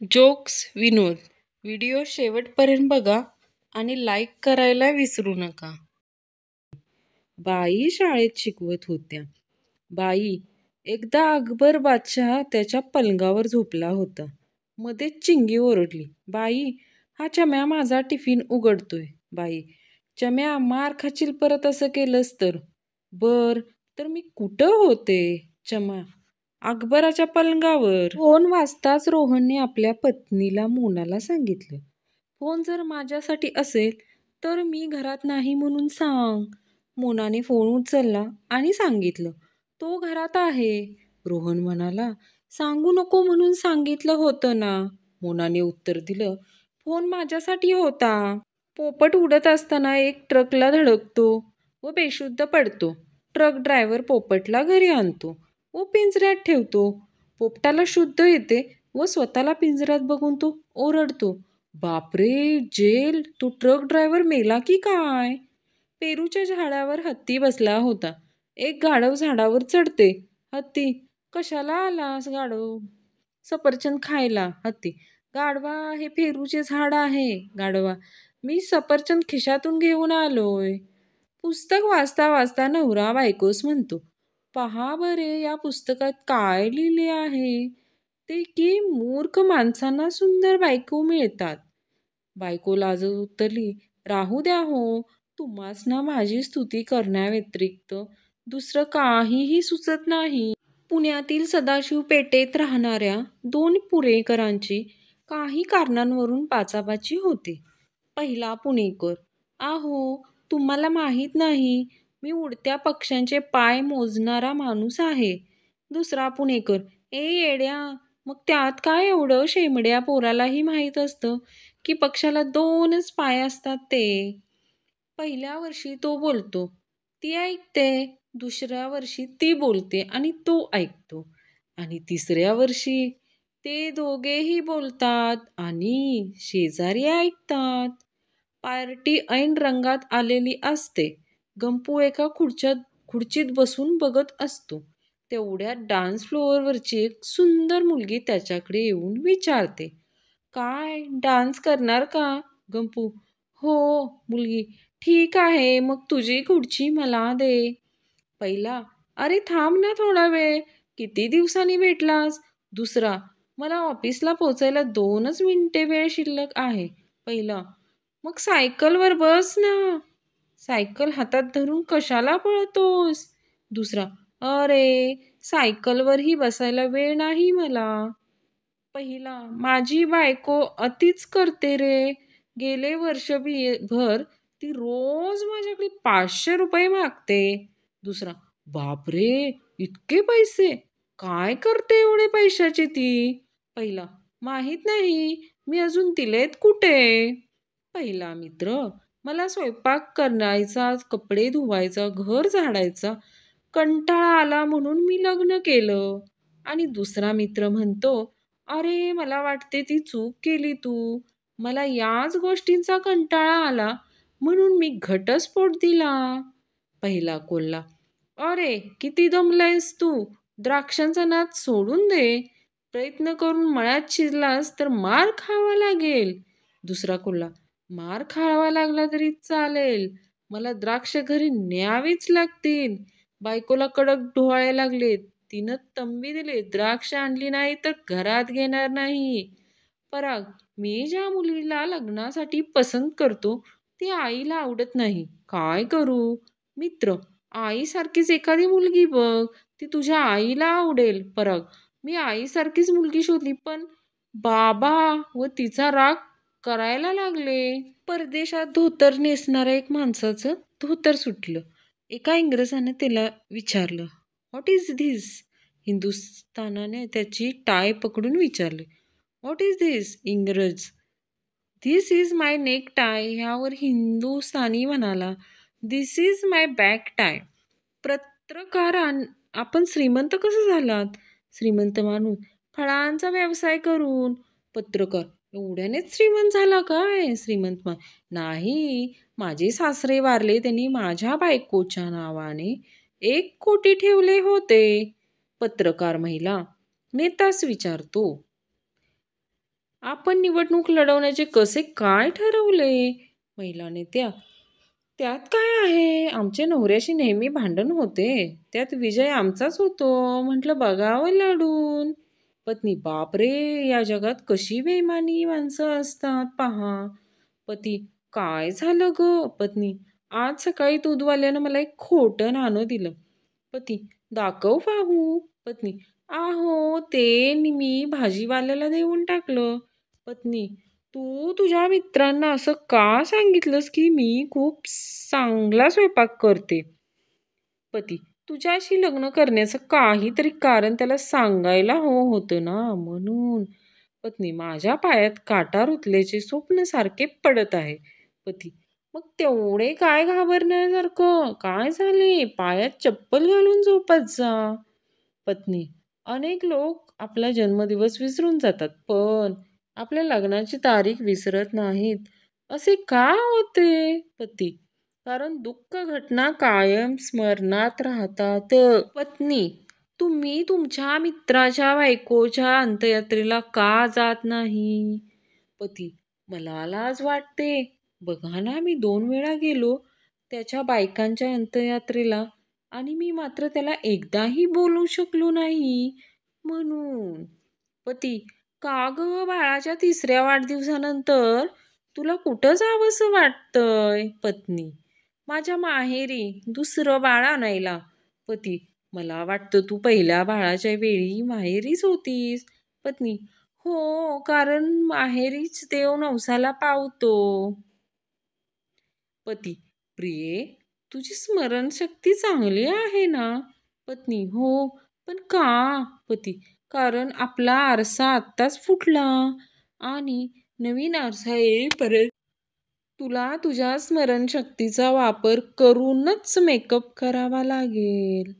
Jokes, विनोद. Video शेवटपर्यंत बघा आणि लाईक करायला विसरू नका. बाई शाळेत शिकवत होत्या. बाई, एकदा अकबर बादशहा त्याच्या पलंगावर झोपला होता. मध्येच चिंगी ओरडली. बाई, हा चम्या माझा टिफिन उघडतोय. बाई, चम्या, मार खाशील परत असं केलंस तर. बर, तर मी कुठं होते? चम्या, अकबराच्या पलंगावर. फोन वाजताच रोहनने आपल्या पत्नीला मोनाला सांगितलं. फोन जर माझ्यासाठी असेल तर मी घरात नाही म्हणून सांग. मोनाने फोन उचलला आणि सांगितलं, तो घरात आहे. रोहन म्हणाला, सांगू नको म्हणून सांगितलं होतं ना. मोनाने उत्तर दिलं, फोन माझ्यासाठी होता. पोपट उडत असताना एक ट्रकला धडकतो व बेशुद्ध पडतो. ट्रक ड्रायव्हर पोपटला घरी आणतो व पिंजऱ्यात ठेवतो. पोपटाला शुद्ध येते व स्वतःला पिंजऱ्यात बघून तो ओरडतो, बापरे, जेल, तो ट्रक ड्रायव्हर मेला की काय? पेरूच्या झाडावर हत्ती बसला होता. एक गाढव झाडावर चढते. हत्ती, कशाला आलास गाढव? सफरचंद खायला. हत्ती, गाढवा, हे पेरूचे झाड आहे. गाढवा, मी सफरचंद खिशातून घेऊन आलोय. पुस्तक वाचता वाचता नवरा बायकोस म्हणतो, पहा बरे, या पुस्तकात काय लिहिले आहे ते की मूर्ख माणसांना सुंदर बायको मिळतात. बायको लाजत उत्तरली, राहू द्या हो, तुम्हासना माझी स्तुती करण्याव्यतिरिक्त दुसरं काहीही सुचत नाही. पुण्यातील सदाशिव पेठेत राहणाऱ्या दोन पुणेकरांची काही कारणांवरून बाचाबाची होते. पहिला पुणेकर, आहो, तुम्हाला माहीत नाही, मी उडत्या पक्ष्यांचे पाय मोजणारा माणूस आहे. दुसरा पुणेकर, ए येड्या, मग त्यात काय एवढं? शेमड्या पोरालाही माहीत असतं की पक्षाला 2च पाय असतात ते. पहिल्या वर्षी तो बोलतो, ती ऐकते. दुसऱ्या वर्षी ती बोलते आणि तो ऐकतो. आणि तिसऱ्या वर्षी ते दोघेही बोलतात आणि शेजारी ऐकतात. पार्टी ऐन रंगात आलेली असते. गंपू एका खुर्चीत बसून बघत असतो. तेवढ्यात डान्स फ्लोअरवरची एक सुंदर मुलगी त्याच्याकडे येऊन विचारते, काय डान्स करणार का? गंपू, हो. मुलगी, ठीक आहे, मग तुझी खुर्ची मला दे. पहिला, अरे थांब ना थोडा वेळ, किती दिवसांनी भेटलास? दुसरा, मला ऑफिसला पोचायला 2च मिनिटे वेळ शिल्लक आहे. पहिला, मग सायकलवर बस ना. सायकल हातात धरून कशाला पळतोस? दुसरा, अरे, सायकलवरही बसायला वेळ नाही मला. पहिला, माझी बायको अतिच करते रे. गेले वर्षभर ती रोज माझ्याकडे 500 रुपये मागते. दुसरा, बापरे, इतके पैसे? काय करते एवढे पैशाचे ती? पहिला, माहीत नाही, मी अजून दिलेत कुठे? पहिला मित्र, मला स्वयंपाक करायचा, कपडे धुवायचा, घर झाडायचा कंटाळा आला म्हणून मी लग्न केलं. आणि दुसरा मित्र म्हणतो, अरे, मला वाटते ती चूक केली तू. मला याच गोष्टींचा कंटाळा आला म्हणून मी घटस्फोट दिला. पहिला कोल्हा, अरे, किती दमलायस तू? द्राक्षांचा नाद सोडून दे. प्रयत्न करून मळ्यात शिरलास तर मार खावा लागेल. दुसरा कोल्हा, मार खावा लागला तरी चालेल, मला द्राक्ष घरी न्यावीच लागतील. बायकोला कडक डोहाळे लागले. तिनं तंबी दिली, द्राक्ष आणली नाही तर घरात घेणार नाही. पराग, मी ज्या मुलीला लग्नासाठी पसंत करतो ती आईला आवडत नाही, काय करू? मित्र, आईसारखीच एखादी मुलगी बघ, ती तुझ्या आईला आवडेल. पराग, मी आईसारखीच मुलगी शोधली पण बाबा व तिचा राग करायला लागले. परदेशात धोतर नेसणाऱ्या एक माणसाचं धोतर सुटलं. एका इंग्रजाने त्याला विचारलं, व्हॉट इज धिस? हिंदुस्थानाने त्याची टाय पकडून विचारले, व्हॉट इज धिस? इंग्रज, this is my neck tie. ह्यावर हिंदुस्थानी म्हणाला, this is my back tie. पत्रकार, आपण श्रीमंत कसं झालात? श्रीमंत माणूस, फळांचा व्यवसाय करून. पत्रकार, एवढ्यानेच श्रीमंत झाला काय? श्रीमंत नाही, माझे सासरे वारले, त्यांनी माझ्या बायकोच्या नावाने 1 कोटी ठेवले होते. पत्रकार महिला, नेताच विचारतो, आपण निवडणूक लढवण्याचे कसे काय ठरवले? महिला नेत्या: त्यात काय आहे? आमच्या नवऱ्याशी नेहमी भांडण होते. त्यात विजय आमचाच होतो. म्हटलं बघावं लढून. पत्नी: बापरे, या जगात कशी बेईमानी माणसं असतात पहा. पती: काय झालं ग? पत्नी: आज सकाळी दूधवाल्यानं मला एक खोटं नाणं दिलं. पती: दाखव पाहू. पत्नी: आहो ते मी भाजीवाल्याला देऊन टाकलं. पत्नी: तू तुझ्या मित्रांना असं का सांगितलंस की मी खूप चांगला स्वयंपाक करते? पती: तुझ्याशी लग्न करण्याचं काहीतरी कारण त्याला सांगायला हवं होतं ना, म्हणून. पत्नी: माझ्या पायात काटा रुतल्याचे स्वप्न सारखे पडत आहे. पती: मग तेवढे काय घाबरण्यासारखं? काय झाले? पायात चप्पल घालून झोपत जा. पत्नी: अनेक लोक आपला जन्मदिवस विसरून जातात, पण आपल्या लग्नाची तारीख विसरत नाहीत. असे का होते? पती: कारण दुःख घटना कायम स्मरणात राहतात. पत्नी: तुम्ही तुमच्या मित्राच्या बायकोच्या अंत्ययात्रेला का जात नाही? पती: मला लाज वाटते. बघा ना, मी 2 वेळा गेलो त्याच्या बायकांच्या अंत्ययात्रेला आणि मी मात्र त्याला एकदाही बोलू शकलो नाही, म्हणून. पती: का ग, बाळाच्या 3ऱ्या वाढदिवसानंतर तुला कुठं जावंसं वाटतंय? पत्नी: माझ्या माहेरी दुसरं बाळ आणायला. पती: मला वाटतं तू पहिल्या बाळाच्या वेळी माहेरीच होतीस. पत्नी: हो, कारण माहेरीच देव नवसाला पावतो. पती: प्रिये, तुझी स्मरणशक्ती चांगली आहे ना? पत्नी: हो, पण का? पती: कारण आपला आरसा आत्ताच फुटला आणि नवीन आरसा येईपर्यंत तुला तुझ्या स्मरणशक्तीचा वापर करूनच मेकअप करावा लागेल.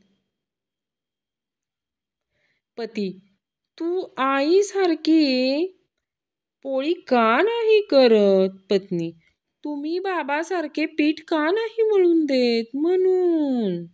पती: तू आईसारखी पोळी का नाही करत? पत्नी: तुम्ही बाबासारखे पीठ का नाही मळून देत, म्हणून.